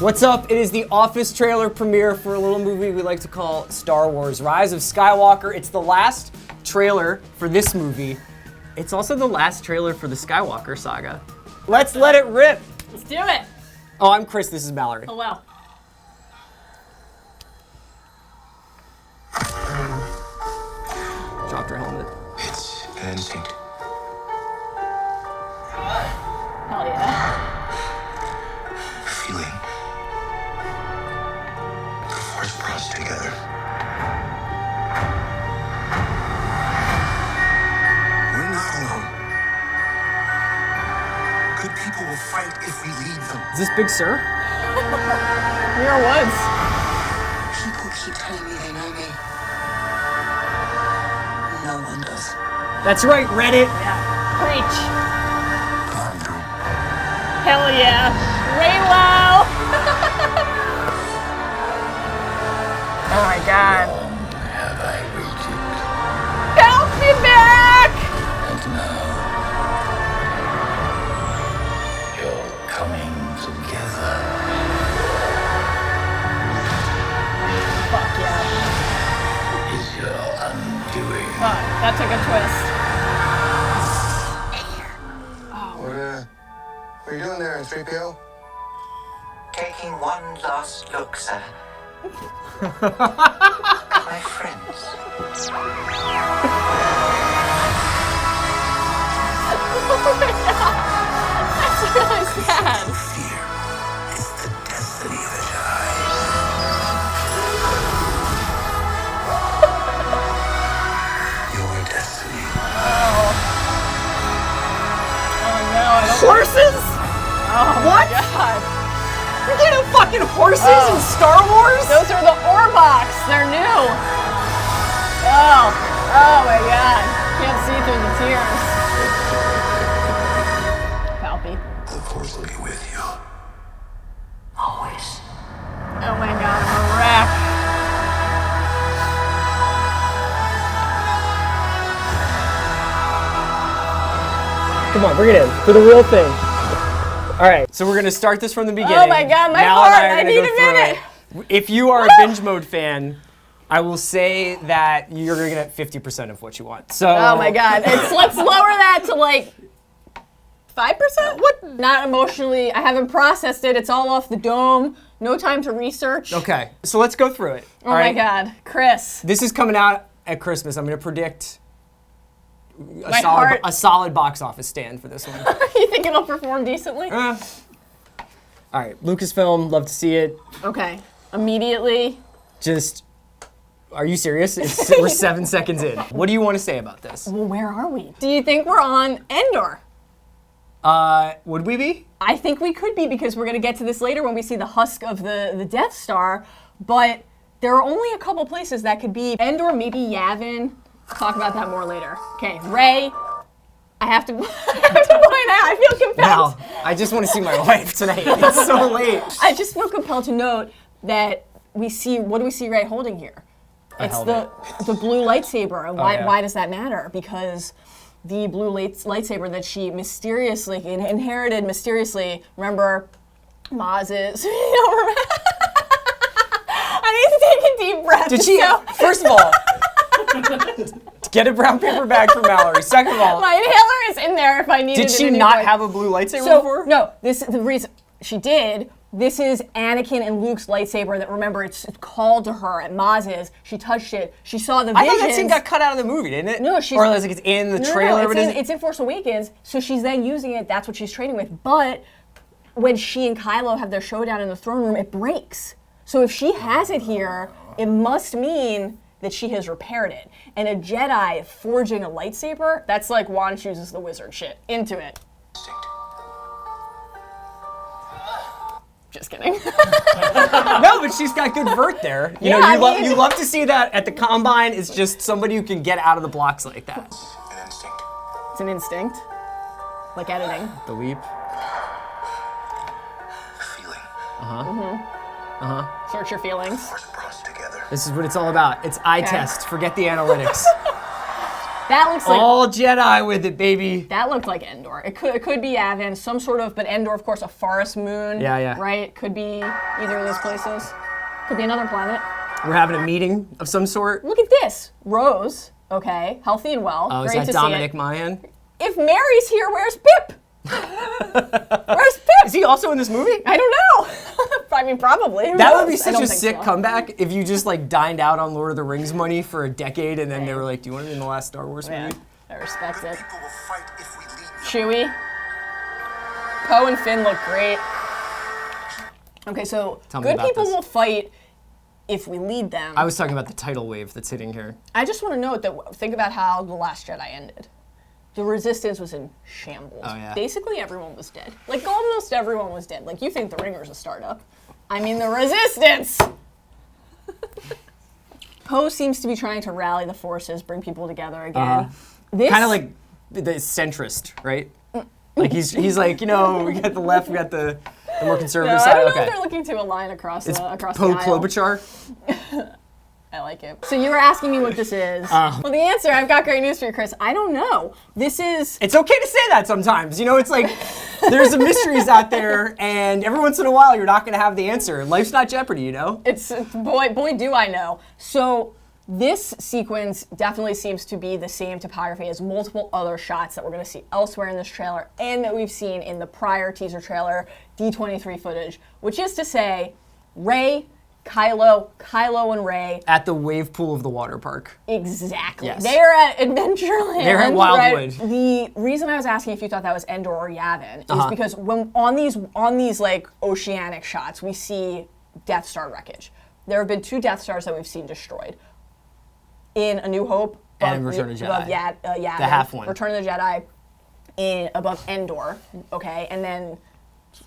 What's up? It is the Office trailer premiere for a little movie we like to call Star Wars Rise of Skywalker. It's the last trailer for this movie. It's also the last trailer for the Skywalker saga. Let's let it rip. Let's do it. Oh, I'm Chris. This is Mallory. Oh, wow. Dropped her helmet. It's an instinct. Hell yeah. Feeling. The force brought us together. We're not alone. Good people will fight if we lead them. Is this Big Sur? Your woods. People keep telling me they know me. No one does. That's right, Reddit. Yeah. Preach. I'm through. Hell yeah. Raylo. Oh my god. Have I waited? Help me back. And now you're coming together. Fuck yeah. Is your undoing. Fuck, that took a twist. What are you doing there, 3PO? Taking one last look, sir. My friends. That's really sad. Fear is the destiny of the Jedi. Your destiny. Oh no, I don't. Horses? Oh What? my god. We're getting fucking horses Oh. in Star Wars? Those are the Orbox. They're new. Oh. Oh my god. Can't see through the tears. Palpy. The force will be with you. Always. Oh my god, I'm a wreck. Come on, bring it in for the real thing. All right, so we're gonna start this from the beginning. Oh my god, my Mal and heart. are I gonna need go a through minute. it. If you are a binge mode fan, I will say that you're gonna get 50% of what you want. So. Oh my god. Let's lower that to like 5%? What? Not emotionally. I haven't processed it. It's all off the dome. No time to research. Okay, so let's go through it. Oh my god. Chris. This is coming out at Christmas. I'm gonna predict My heart. a solid box office stand for this one. You think it'll perform decently? All right, Lucasfilm, love to see it. Okay. Immediately. Just, are you serious? We're 7 seconds in. What do you want to say about this? Well, where are we? Do you think we're on Endor? Would we be? I think we could be because we're going to get to this later when we see the husk of the Death Star. But there are only a couple places that could be Endor, maybe Yavin. Talk about that more later. Okay, Rey. I have to point out, I feel compelled. Wow, I just want to see my wife tonight. It's so late. I just feel compelled to note that we see, what do we see Rey holding here? It's the blue lightsaber. And why does that matter? Because the blue lightsaber that she mysteriously inherited remember, Maz's, I need to take a deep breath. Did she, first of all, get a brown paper bag for Mallory. Second of all, My inhaler is in there if I need it. did she not have a blue lightsaber before? No, the reason she did. This is Anakin and Luke's lightsaber that, remember, it's called to her at Maz's. She touched it. She saw the visions. I thought that scene got cut out of the movie, didn't it? No, she's... Or like it's in the trailer. No, it's in Force Awakens, so she's then using it. That's what she's training with. But when she and Kylo have their showdown in the throne room, it breaks. So if she has it here, it must mean that she has repaired it. And a Jedi forging a lightsaber, that's like Juan chooses the wizard shit. Into it. Just kidding. No, but she's got good vert there. You know, you love to see that at the combine. It's just somebody who can get out of the blocks like that. An instinct. It's an instinct. Like editing. The leap. Feeling. Search your feelings. Force brought us together. This is what it's all about. It's eye test. Forget the analytics. That looks like All Jedi with it, baby. that looked like Endor. It could be Yavin, some sort of, but Endor, of course, a forest moon. Yeah, yeah. Right? Could be either of those places. Could be another planet. We're having a meeting of some sort. Look at this. Rose, okay, healthy and well. Oh, is Great that to Dominic see it. Mayan? If Mary's here, where's Pip? Where's Pip? Is he also in this movie? I don't know. I mean, probably. Who That would knows? be I such don't a think sick so. comeback if you just like dined out on Lord of the Rings money for a decade and then they were like, do you want to be in the last Star Wars Yeah, movie? I respect it. People will fight if we lead them. Chewie. Poe and Finn look great. Okay, so Tell me good about people this. will fight if we lead them. I was talking about the tidal wave that's hitting here. I just want to note that think about how The Last Jedi ended. The Resistance was in shambles. Oh, yeah. Basically, everyone was dead. Like, almost everyone was dead. Like, you think The Ringer's a startup. I mean, The Resistance! Poe seems to be trying to rally the forces, bring people together again. This Kind of like the centrist, right? Like he's like, you know, we got the left, we got the more conservative No, I side. don't know Okay. if they're looking to align across It's the Poe aisle. Klobuchar. I like it. So you were asking me what this is. Well, the answer, I've got great news for you, Chris. I don't know. This is... It's okay to say that sometimes. You know, it's like there's some mysteries out there, and every once in a while you're not going to have the answer. Life's not Jeopardy, you know? It's boy, do I know. So this sequence definitely seems to be the same topography as multiple other shots that we're going to see elsewhere in this trailer and that we've seen in the prior teaser trailer, D23 footage, which is to say, Rey, Kylo and Rey. At the wave pool of the water park. Exactly. Yes. They're at Adventureland. They're at Wildwood. Right? The reason I was asking if you thought that was Endor or Yavin is because when on these like oceanic shots, we see Death Star wreckage. There have been 2 Death Stars that we've seen destroyed. In A New Hope. And in Return of the Jedi. Above Yavin. The half one. Return of the Jedi above Endor. Okay, and then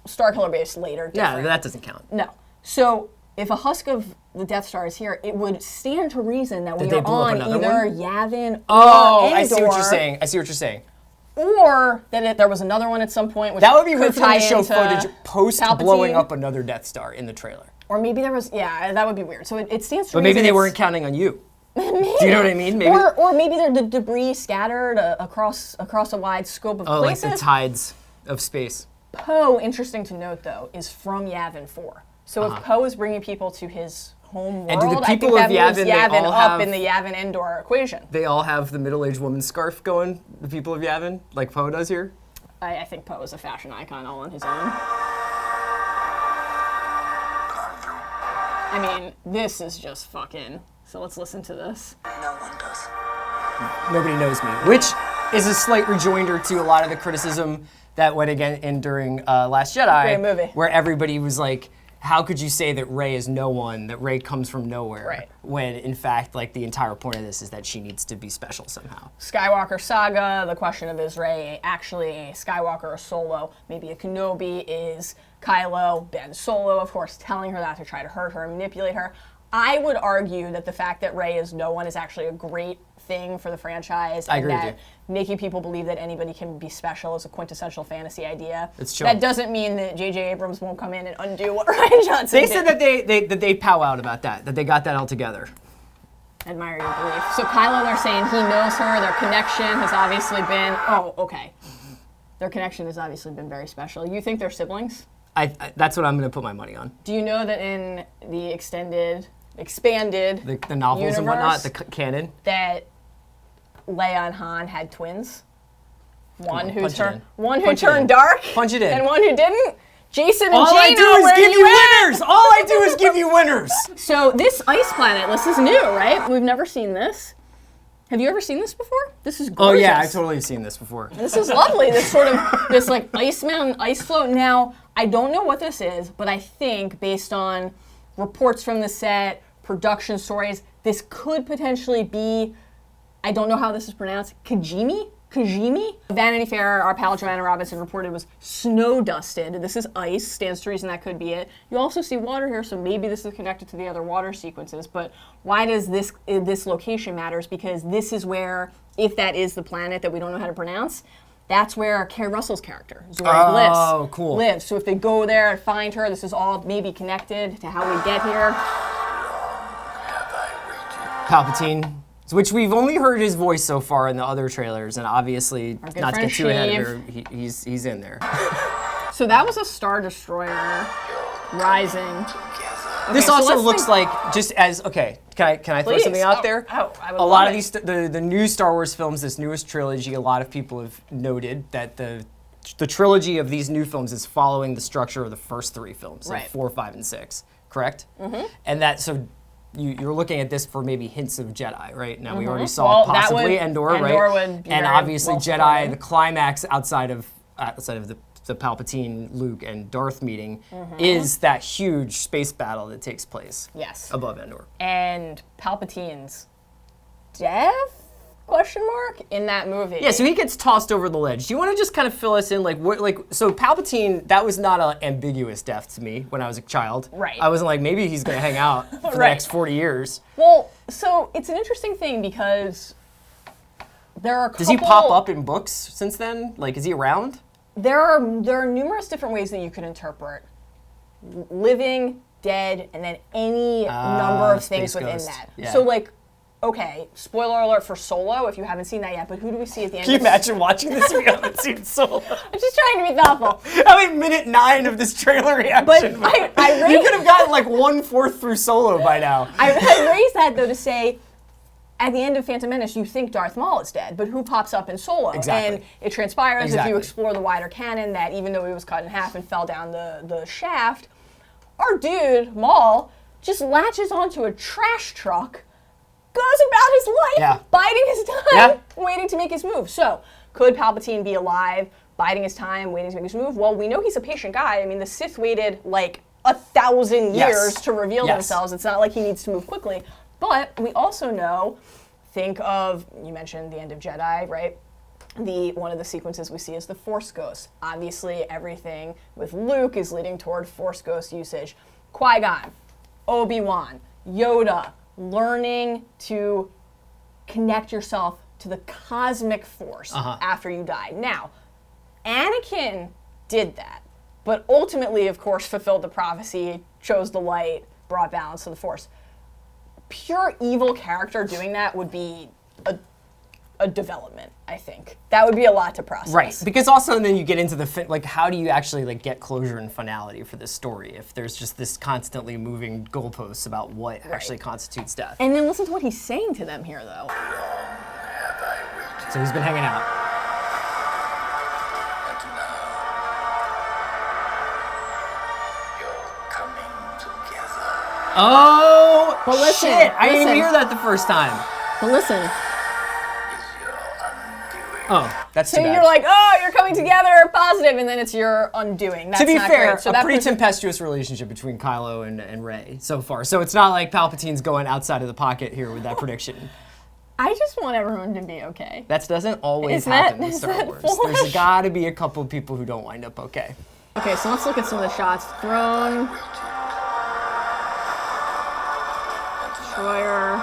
Starkiller Base later. Yeah, different. that doesn't count. No. So if a husk of the Death Star is here, it would stand to reason that we they are blow up on another either one? Yavin Oh, or Endor. I see what you're saying. Or that there was another one at some point. Which That would be could weird for them tie to show into footage post Palpatine. blowing up another Death Star in the trailer. Or maybe there was, yeah, that would be weird. So it stands to But maybe reason they it's- weren't counting on you. Do you know what I mean? Maybe. Or maybe they're the debris scattered across a wide scope of Oh, like places. the tides of space. Poe, interesting to note though, is from Yavin 4. So if Poe is bringing people to his home world, And do the I think people that of moves Yavin, they Yavin all up have- in the Yavin Endor equation. They all have the middle-aged woman scarf going, the people of Yavin, like Poe does here. I think Poe is a fashion icon all on his own. I mean, this is just fucking. So let's listen to this. No one does. Nobody knows me, which is a slight rejoinder to a lot of the criticism that went again in during Last Jedi, Great movie. where everybody was like, how could you say that Rey is no one, that Rey comes from nowhere, Right. when in fact, like the entire point of this is that she needs to be special somehow. Skywalker saga, the question of is Rey actually a Skywalker or Solo? Maybe a Kenobi, is Kylo Ben Solo, of course, telling her that to try to hurt her and manipulate her. I would argue that the fact that Rey is no one is actually a great thing for the franchise. I and agree with that you. making people believe that anybody can be special is a quintessential fantasy idea. It's chill. That doesn't mean that J.J. Abrams won't come in and undo what Rian Johnson They did. said that they pow out about that they got that all together. Admire your belief. So Kylo, they're saying he knows her. Their connection has obviously been. Oh, okay. Their connection has obviously been very special. You think they're siblings? I that's what I'm going to put my money on. Do you know that in the expanded The novels and whatnot, universe, the canon. that Leia and Han had twins? One who punch it in. one who Punch it in. turned dark, Punch it in. and one who didn't. Jason and All I Jaina, do is where give you you at? winners. All I do is give you winners. So this ice planet, this is new, right? We've never seen this. Have you ever seen this before? This is Oh gorgeous. yeah, I've totally seen this before. This is lovely. This sort of this like ice mountain, ice float. Now I don't know what this is, but I think based on reports from the set, production stories, this could potentially be. I don't know how this is pronounced. Kajimi. Vanity Fair, our pal Joanna Robinson reported was snow dusted. This is ice, stands to reason that could be it. You also see water here, so maybe this is connected to the other water sequences. But why does this location matters? Because this is where, if that is the planet that we don't know how to pronounce, that's where Kerry Russell's character, Zora Bliss, cool. lives. So if they go there and find her, this is all maybe connected to how we get here. Have I waited? Palpatine Which we've only heard his voice so far in the other trailers, and obviously, good not to friend get too ahead of Sheev. her, he's in there. So that was a Star Destroyer rising. This so also let's looks think- like just as okay. Can I throw Please. something out there? Oh, I would a lot love of it. these the new Star Wars films, this newest trilogy, a lot of people have noted that the trilogy of these new films is following the structure of the first three films, like Right. 4, 5, and 6. Correct? Mm-hmm. And that so. You're looking at this for maybe hints of Jedi, right? Now we already saw Well, that possibly would- Endor, Endor right? would be And very obviously well Jedi, supported. the climax outside of the Palpatine, Luke, and Darth meeting is that huge space battle that takes place Yes. above Endor. And Palpatine's death? Question mark in that movie. Yeah, so he gets tossed over the ledge. Do you want to just kind of fill us in, like, what, like, so Palpatine, that was not an ambiguous death to me when I was a child. Right. I wasn't like, maybe he's going to hang out for the Right. next 40 years. Well, so it's an interesting thing because there are a couple... Does he pop up in books since then? Like, is he around? There are numerous different ways that you could interpret living, dead, and then any number of things Space within Ghost. that. Yeah. So, like, okay, spoiler alert for Solo, if you haven't seen that yet, but who do we see at the end Can you of imagine watching this if you haven't seen Solo? I'm just trying to be thoughtful. I'm in minute 9 of this trailer reaction. But I you raised, could have gotten like 1/4 through Solo by now. I raised that, though, to say, at the end of Phantom Menace, you think Darth Maul is dead, but who pops up in Solo? Exactly. And it transpires, if Exactly. you explore the wider canon, that even though he was cut in half and fell down the shaft, our dude, Maul, just latches onto a trash truck, goes about his life, Yeah. biding his time, Yeah. waiting to make his move. So, could Palpatine be alive, biding his time, waiting to make his move? Well, we know he's a patient guy. I mean, the Sith waited like 1,000 Yes. years to reveal Yes. themselves. It's not like he needs to move quickly. But we also know, think of, you mentioned the end of Jedi, right? One of the sequences we see is the Force Ghost. Obviously, everything with Luke is leading toward Force Ghost usage. Qui-Gon, Obi-Wan, Yoda, learning to connect yourself to the cosmic force after you die. Now, Anakin did that, but ultimately, of course, fulfilled the prophecy, chose the light, brought balance to the Force. Pure evil character doing that would be a development, I think. That would be a lot to process. Right, because also then you get into like how do you actually like get closure and finality for this story if there's just this constantly moving goalposts about what actually constitutes death. And then listen to what he's saying to them here, though. Have I waited? So he's been hanging out. And now you're coming together. Oh, But listen, shit! I didn't even listen. hear that the first time. But listen, Is your undoing. Oh, that's so too bad. you're like, oh, you're coming together, positive, and then it's your undoing. That's to be not fair, great. So a that pretty puts it- tempestuous relationship between Kylo and Rey so far. So it's not like Palpatine's going outside of the pocket here with that prediction. I just want everyone to be okay. That doesn't always Is that- happen in is Star that Wars. foolish? There's got to be a couple of people who don't wind up okay. Okay, so let's look at some of the shots. Throne, Destroyer.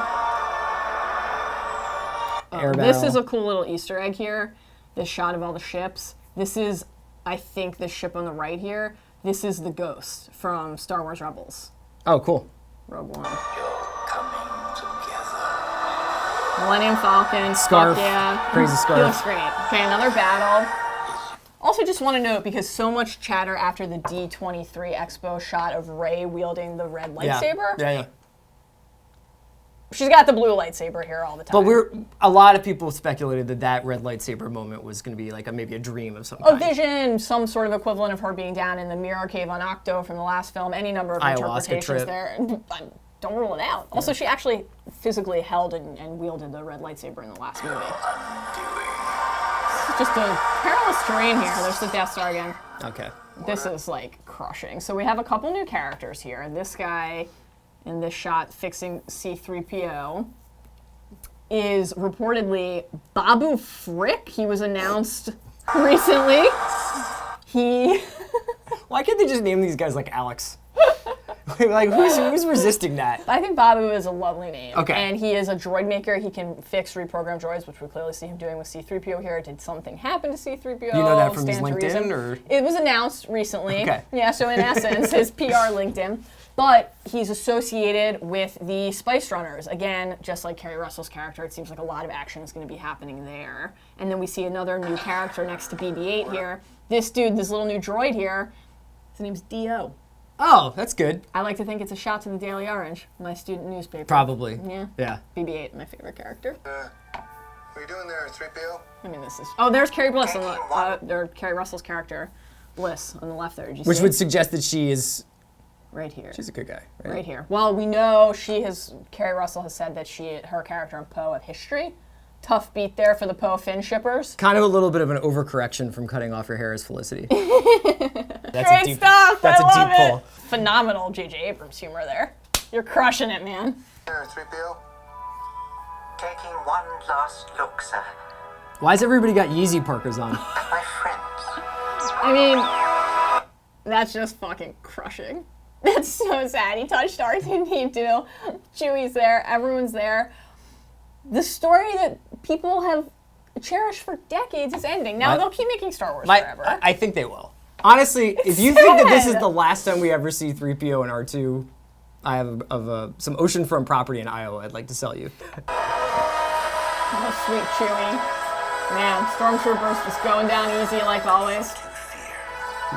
Air This battle. is a cool little Easter egg here. This shot of all the ships. This is, I think, the ship on the right here. This is the Ghost from Star Wars Rebels. Oh, cool. Rogue One. You're coming together. Millennium Falcon. Scarf. Fuck yeah. Crazy He scarf. looks great. Okay, another battle. Also, just want to note, because so much chatter after the D23 Expo shot of Rey wielding the red Yeah. lightsaber. Yeah. She's got the blue lightsaber here all the time. But a lot of people speculated that red lightsaber moment was going to be like maybe a dream of some a kind. vision, some sort of equivalent of her being down in the mirror cave on Octo from the last film, any number of Ayahuasca interpretations trip. there. I don't rule it out. Also, she actually physically held and wielded the red lightsaber in the last movie. It's just a perilous terrain here. There's the Death Star again. Okay. This is like crushing. So we have a couple new characters here. This guy in this shot fixing C-3PO is reportedly Babu Frick. He was announced recently. Why can't they just name these guys like Alex? Like who's resisting that? I think Babu is a lovely name. Okay. And he is a droid maker. He can fix, reprogram droids, which we clearly see him doing with C-3PO here. Did something happen to C-3PO? You know that from his Stand to LinkedIn, reason. or? It was announced recently. Okay. Yeah, so in essence, his PR LinkedIn. But he's associated with the Spice Runners. Again, just like Kerry Russell's character, it seems like a lot of action is going to be happening there. And then we see another new character next to BB-8 here. This dude, this little new droid here, his name's D.O. Oh, that's good. I like to think it's a shot to the Daily Orange, my student newspaper. Probably. Yeah. Yeah. BB-8, my favorite character. What are you doing there, 3PO? I mean, this is... Oh, there's Carrie Bliss, or Carrie Russell's character, Bliss, on the left there. Did you Which see? would suggest that she is... Right here. She's a good guy, right? Right here. Well, we know Carrie Russell has said that her character and Poe have history. Tough beat there for the Poe Finn shippers. Kind of a little bit of an overcorrection from cutting off your hair as Felicity. That's Great stuff! That's I a love deep pull. it. Phenomenal J.J. Abrams humor there. You're crushing it, man. There, 3PO? Taking one last look, sir, Why has everybody got Yeezy parkas on? at my friends. I mean, that's just fucking crushing. That's so sad. He touched R2-D2. Chewie's there. Everyone's there. The story that people have cherished for decades is ending. Now, they'll keep making Star Wars forever. I think they will. Honestly, if you think that this is sad. the last time we ever see 3PO and R2, I have some oceanfront property in Iowa I'd like to sell you. Oh, sweet Chewie. Man, Stormtroopers just going down easy like always.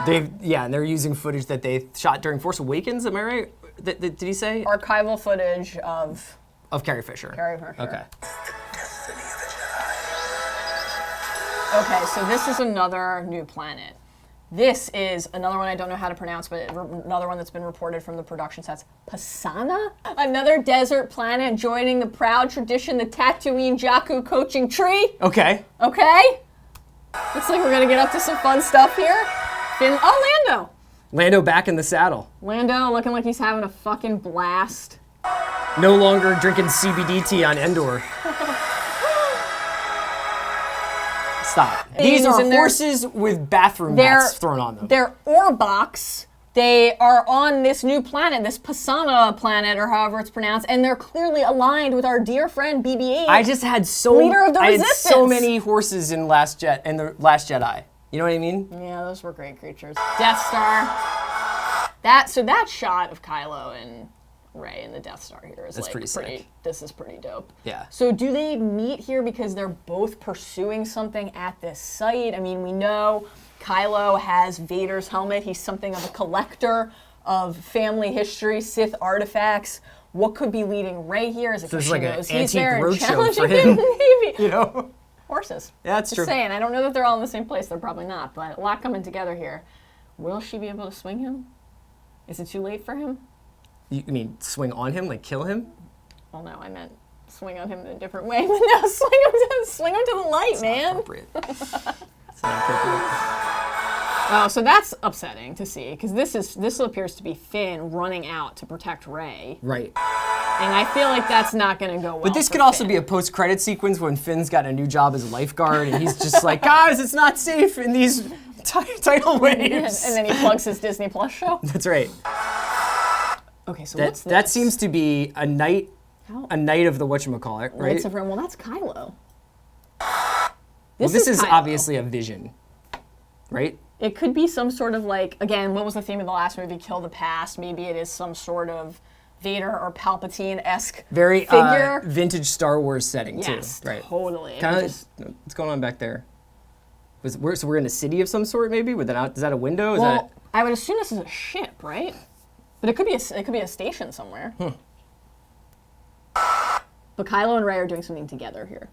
And they're using footage that they shot during Force Awakens, am I right? Did he say? Archival footage of Carrie Fisher. Carrie Fisher. Okay. Destiny of the Jedi. Okay, so this is another new planet. This is another one I don't know how to pronounce, but another one that's been reported from the production sets. Pasana? Another desert planet joining the proud tradition, the Tatooine Jakku coaching tree. Okay. Okay? Looks like we're gonna get up to some fun stuff here. Lando! Lando back in the saddle. Lando looking like he's having a fucking blast. No longer drinking CBD tea on Endor. Stop. These are in their- horses with bathroom mats thrown on them. They're Orbox. They are on this new planet, this Pasana planet, or however it's pronounced, and they're clearly aligned with our dear friend BB-8. I just had Leader of the I had so Resistance. many horses in the Last Jedi. You know what I mean? Yeah, those were great creatures. Death Star. So that shot of Kylo and Rey in the Death Star here is That's pretty sick. This is pretty dope. Yeah. So do they meet here because they're both pursuing something at this site? I mean, we know Kylo has Vader's helmet. He's something of a collector of family history, Sith artifacts. What could be leading Rey here? Is it This because is she like an knows he's antique there and roadshow challenging for him. Maybe. You know? Horses. Yeah, that's Just true. saying, I don't know that they're all in the same place. They're probably not, but a lot coming together here. Will she be able to swing him? Is it too late for him? You mean swing on him, like kill him? Well, no, I meant swing on him in a different way. But no, swing him to the light, man. Appropriate. It's not appropriate. Oh, so that's upsetting to see because this appears to be Finn running out to protect Rey, Right. and I feel like that's not going to go well. But this for could also Finn. be a post-credit sequence when Finn's got a new job as a lifeguard, and he's just like, guys, it's not safe in these tidal waves. and then he plugs his Disney Plus show. That's right. Okay, so what's this? That seems to be a knight of the whatchamacallit, right? Knights of Ren. Well, that's Kylo. Well, this is Kylo. obviously a vision, right? It could be some sort of like, again, what was the theme of the last movie? Kill the Past. Maybe it is some sort of Vader or Palpatine-esque Very figure. vintage Star Wars setting Yes, too, right? totally. Kind Just- of. What's going on back there? So we're in a city of some sort, maybe. With is that a window? Is well, I would assume this is a ship, right? But it could be a station somewhere. But Kylo and Rey are doing something together here.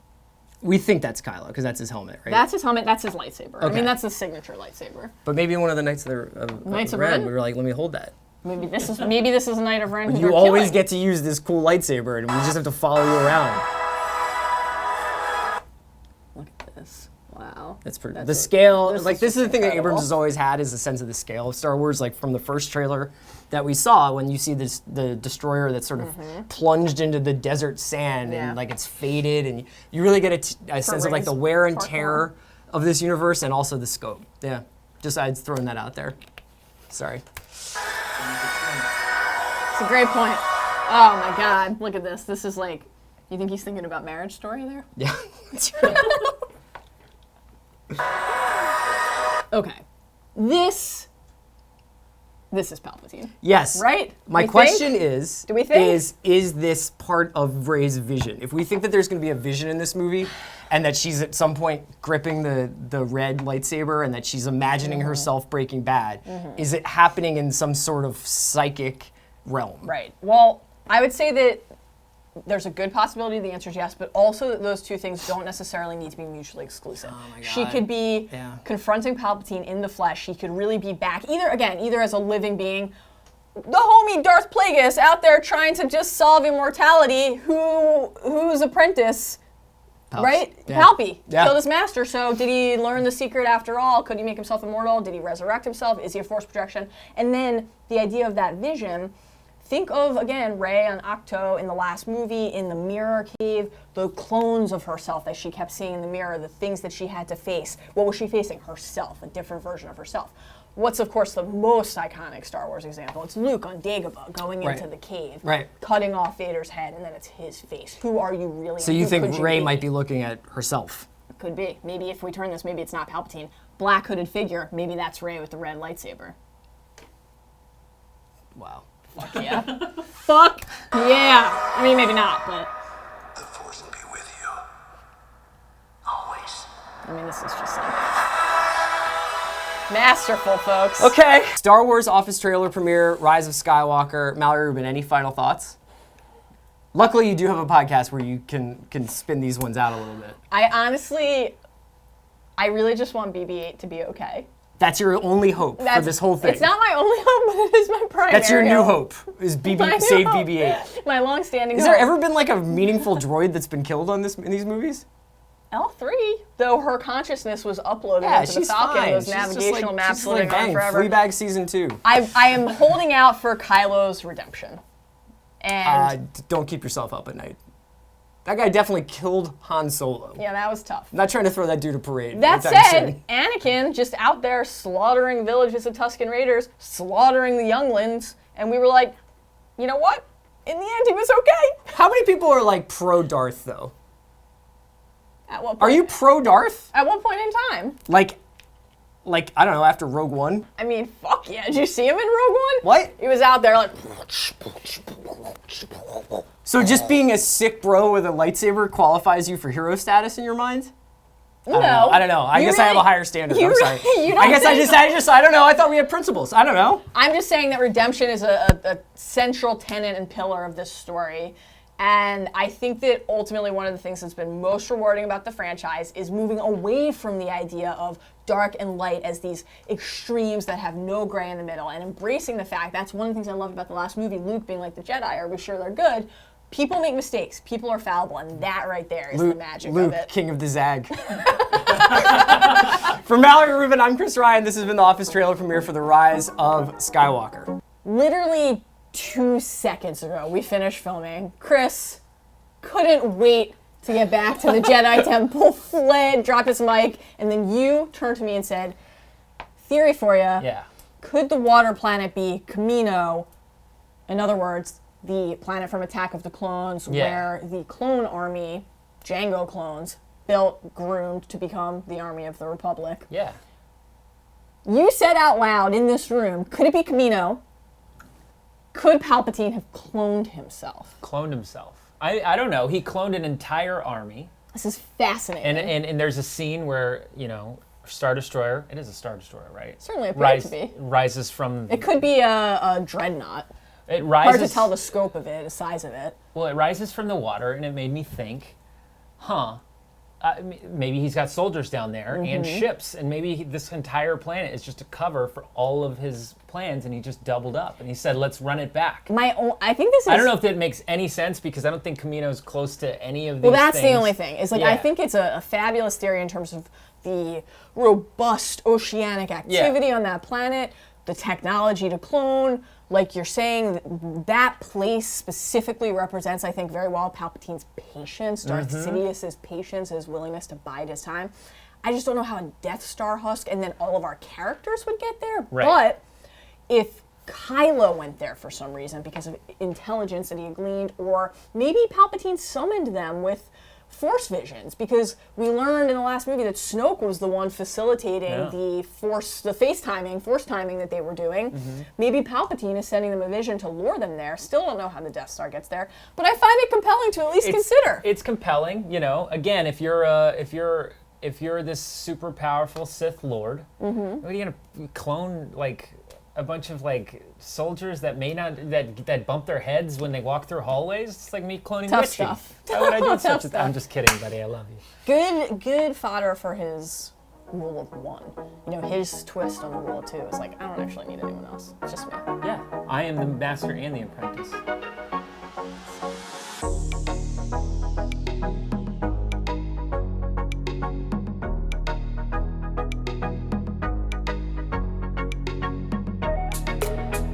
we think that's Kylo because that's his helmet, right? That's his helmet. That's his lightsaber. I Okay. mean, that's the signature lightsaber. But maybe one of the Knights Knights of of Ren, Ren? we were like, let me hold that. Maybe this is a Knight of Ren. Who You they're always killing. get to use this cool lightsaber, and we just have to follow you around. Look at this. Wow. That's pretty. That's The a- scale, this like is this is the thing that incredible. Abrams has always had, is a sense of the scale of Star Wars. Like from the first trailer that we saw, when you see the destroyer that's sort of plunged into the desert sand Yeah. and like it's faded, and you really get a sense of like the wear and tear of this universe, and also the scope. Yeah, just I'd throwing that out there. Sorry. It's a great point. Oh my God! Look at this. This is like. You think he's thinking about Marriage Story there? Yeah, that's right. Okay. This this is Palpatine. Yes. Right? My We question think? is, Do we think? is this part of Rey's vision? If we think that there's going to be a vision in this movie, and that she's at some point gripping the red lightsaber, and that she's imagining herself Breaking Bad, is it happening in some sort of psychic realm? Right. Well, I would say that there's a good possibility the answer is yes, but also that those two things don't necessarily need to be mutually exclusive. Oh my God. She could be confronting Palpatine in the flesh. He could really be back, either as a living being, the homie Darth Plagueis out there trying to just solve immortality, whose apprentice, right? Yeah. Palpy Yeah. killed his master. So did he learn the secret after all? Could he make himself immortal? Did he resurrect himself? Is he a force projection? And then the idea of that vision. Think of, again, Rey on Ahch-To in the last movie, in the mirror cave, the clones of herself that she kept seeing in the mirror, the things that she had to face. What was she facing? Herself, a different version of herself. What's, of course, the most iconic Star Wars example? It's Luke on Dagobah going into the cave, cutting off Vader's head, and then it's his face. Who are you really? So you think Rey might be looking at herself? Could be. Maybe if we turn this, maybe it's not Palpatine. Black hooded figure, maybe that's Rey with the red lightsaber. Wow. Fuck yeah. Fuck yeah. I mean, maybe not, but. The Force will be with you. Always. I mean, this is just like. Masterful, folks. Okay. Star Wars office trailer premiere, Rise of Skywalker. Mallory, Rubin, any final thoughts? Luckily, you do have a podcast where you can spin these ones out a little bit. I really just want BB-8 to be okay. That's your only hope for this whole thing. It's not my only hope, but it is my primary That's your new hope, is My new save hope. BB-8. My long-standing Has hope. there ever been like a meaningful droid that's been killed in these movies? L3, though her consciousness was uploaded Yeah, into the she's Falcon, fine. those She's just navigational like, maps she's living like, on bang, forever. Fleabag season 2. I am holding out for Kylo's redemption. And Don't keep yourself up at night. That guy definitely killed Han Solo. yeah, that was tough. I'm not trying to throw that dude a parade. That anytime soon. said, Anakin just out there slaughtering villages of Tusken Raiders, slaughtering the younglings, and we were like, you know what? In the end, he was okay. How many people are like pro Darth though? At what point? Are you pro Darth? At what point in time? Like I don't know, after Rogue One? I mean, fuck yeah. Did you see him in Rogue One? What? He was out there like, So just being a sick bro with a lightsaber qualifies you for hero status in your mind? no. I don't know. I guess I have a higher standard. I'm sorry. You don't I guess think I don't know. I thought we had principles. I don't know. I'm just saying that redemption is a central tenet and pillar of this story. And I think that ultimately one of the things that's been most rewarding about the franchise is moving away from the idea of dark and light as these extremes that have no gray in the middle, and embracing the fact, that's one of the things I love about the last movie, Luke being like, the Jedi, are we sure they're good? People make mistakes. People are fallible, and that right there is the magic Luke, of it. King of the Zag. For Mallory Rubin, I'm Chris Ryan. This has been the office trailer premiere for The Rise of Skywalker. Literally 2 seconds ago, we finished filming. Chris couldn't wait to get back to the Jedi Temple, fled, dropped his mic, and then you turned to me and said, theory for you. Yeah. Could the water planet be Kamino? In other words, the planet from Attack of the Clones, where the clone army, Jango clones, built, groomed to become the army of the Republic. Yeah. You said out loud in this room, could it be Kamino? Could Palpatine have cloned himself? Cloned himself. I don't know. He cloned an entire army. This is fascinating. And there's a scene where, Star Destroyer, it is a Star Destroyer, right? Certainly appears to be. Rises from... It could be a dreadnought. It rises... Hard to tell the scope of it, the size of it. Well, it rises from the water, and it made me think, maybe he's got soldiers down there and ships, and maybe this entire planet is just a cover for all of his plans, and he just doubled up, and he said, let's run it back. I think this is... I don't know if that makes any sense, because I don't think Kamino's close to any of these Well, that's things. the only thing. Is I think it's a fabulous theory in terms of the robust oceanic activity on that planet, the technology to clone. Like you're saying, that place specifically represents, I think, very well Palpatine's patience, Darth Sidious's patience, his willingness to bide his time. I just don't know how a Death Star husk and then all of our characters would get there. Right. But if Kylo went there for some reason because of intelligence that he gleaned, or maybe Palpatine summoned them with force visions, because we learned in the last movie that Snoke was the one facilitating Yeah. the force timing that they were doing. Maybe Palpatine is sending them a vision to lure them there. Still don't know how the Death Star gets there, but I find it compelling to at least consider. It's compelling, you know. Again, if you're this super powerful Sith Lord, what are you gonna clone like a bunch of like soldiers that may not that bump their heads when they walk through hallways? It's like me cloning Tough Richie. stuff. Why would I do Tough such a stuff. I'm just kidding, buddy. I love you. Good fodder for his rule of one. You know, his twist on the rule of two is like, I don't actually need anyone else. It's just me. Yeah, I am the master and the apprentice.